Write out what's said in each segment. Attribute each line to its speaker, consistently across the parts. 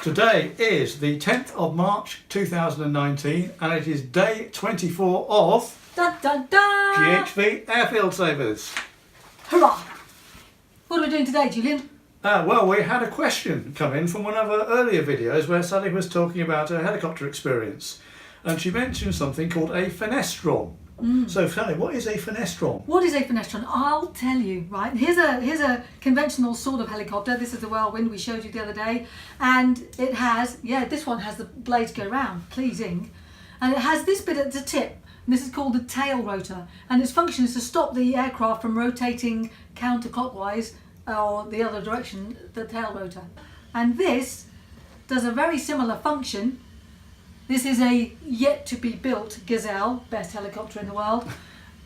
Speaker 1: Today is the 10th of March 2019 and it is day 24 of
Speaker 2: Dun, dun, dun.
Speaker 1: GHV Airfield Savers.
Speaker 2: Hurrah! What are we doing today, Julian?
Speaker 1: Well, we had a question come in from one of our earlier videos where Sally was talking about her helicopter experience and she mentioned something called a Fenestron. So Sally, what is a Fenestron?
Speaker 2: What is a Fenestron? I'll tell you, right? Here's a conventional sort of helicopter. This is the whirlwind we showed you the other day. And it has, this one has the blades go round, pleasing. And it has this bit at the tip. And this is called the tail rotor. And its function is to stop the aircraft from rotating counterclockwise or the other direction, the tail rotor. And this does a very similar function. This is a yet-to-be-built Gazelle, best helicopter in the world.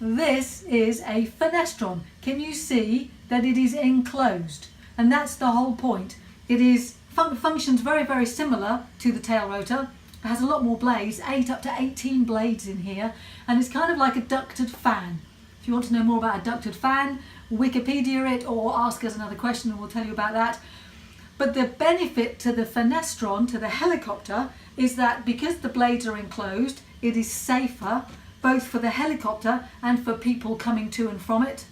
Speaker 2: This is a Fenestron. Can you see that it is enclosed? And that's the whole point. It is functions very, very similar to the tail rotor. It has a lot more blades, 8 up to 18 blades in here, and it's kind of like a ducted fan. If you want to know more about a ducted fan, Wikipedia it or ask us another question and we'll tell you about that. But the benefit to the Fenestron, to the helicopter, is that because the blades are enclosed, it is safer both for the helicopter and for people coming to and from it.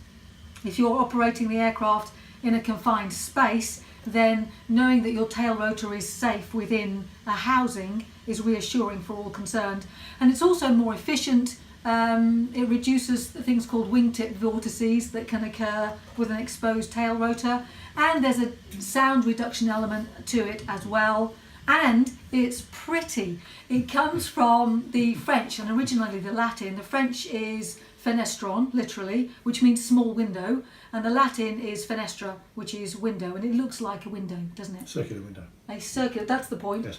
Speaker 2: If you're operating the aircraft in a confined space, then knowing that your tail rotor is safe within a housing is reassuring for all concerned. And it's also more efficient. It reduces things called wingtip vortices that can occur with an exposed tail rotor, and there's a sound reduction element to it as well, and it's pretty. It comes from the French and originally the Latin. The French is Fenestron, literally, which means small window, and the Latin is fenestra, which is window, and it looks like a window, doesn't it?
Speaker 1: Circular window.
Speaker 2: A circular, that's the point.
Speaker 1: Yes,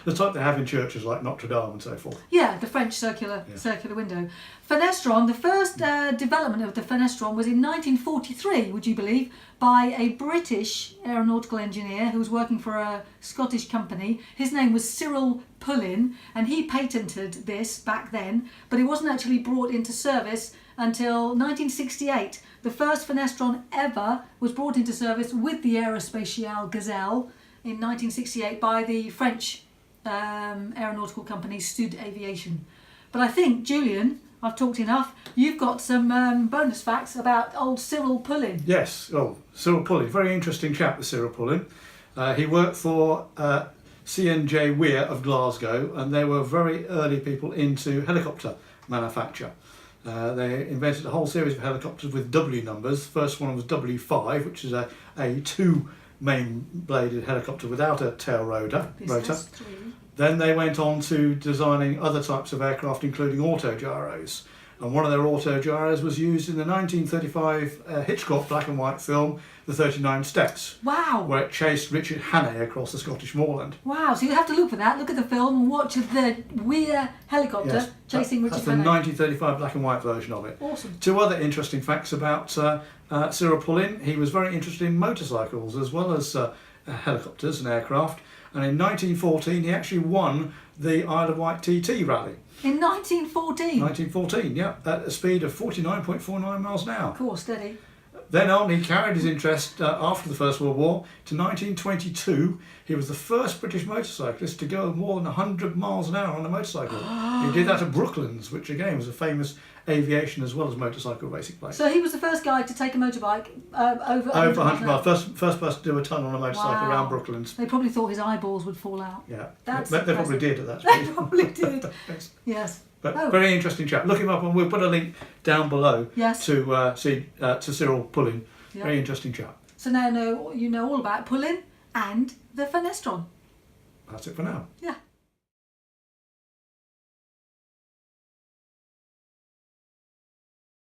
Speaker 1: the type they have in churches like Notre Dame and so forth.
Speaker 2: Yeah, the French circular window. Fenestron, the first development of the Fenestron was in 1943, would you believe, by a British aeronautical engineer who was working for a Scottish company. His name was Cyril Pullin, and he patented this back then, but it wasn't actually brought into service until 1968. The first Fenestron ever was brought into service with the Aerospatiale Gazelle in 1968 by the French aeronautical company Sud Aviation. But I think, Julian, I've talked enough. You've got some bonus facts about old Cyril Pullin.
Speaker 1: Yes, Cyril Pullin, very interesting chap, the Cyril Pullin. He worked for C&J Weir of Glasgow, and they were very early people into helicopter manufacture. They invented a whole series of helicopters with W numbers. First one was W5, which is a two main bladed helicopter without a tail rotor. Then they went on to designing other types of aircraft, including autogyros. And one of their autogyros was used in the 1935 Hitchcock black and white film, The 39 Steps.
Speaker 2: Wow!
Speaker 1: Where it chased Richard Hanne across the Scottish moorland.
Speaker 2: Wow, so you have to look for that, look at the film and watch the Weir helicopter chasing Richard Hanne.
Speaker 1: That's the 1935 black and white version of it.
Speaker 2: Awesome.
Speaker 1: Two other interesting facts about Cyril Pullin. He was very interested in motorcycles as well as helicopters and aircraft. And in 1914 he actually won the Isle of Wight TT rally.
Speaker 2: In 1914?
Speaker 1: 1914, yeah, at a speed of 49.49 miles an hour.
Speaker 2: Cool, steady.
Speaker 1: Then on, he carried his interest after the First World War to 1922. He was the first British motorcyclist to go more than 100 miles an hour on a motorcycle. He did that at Brooklands, which again was a famous aviation as well as motorcycle racing place.
Speaker 2: So he was the first guy to take a motorbike over
Speaker 1: 100 miles. First person to do a ton on a motorcycle around Brooklands.
Speaker 2: They probably thought his eyeballs would fall out.
Speaker 1: Yeah,
Speaker 2: That's
Speaker 1: they probably did at that speed.
Speaker 2: They probably did. Yes.
Speaker 1: But very interesting chap. Look him up, and we'll put a link down below to Cyril Pullin. Yep. Very interesting chap.
Speaker 2: So now you know all about Pullin and the Fenestron.
Speaker 1: That's it for now.
Speaker 2: Yeah.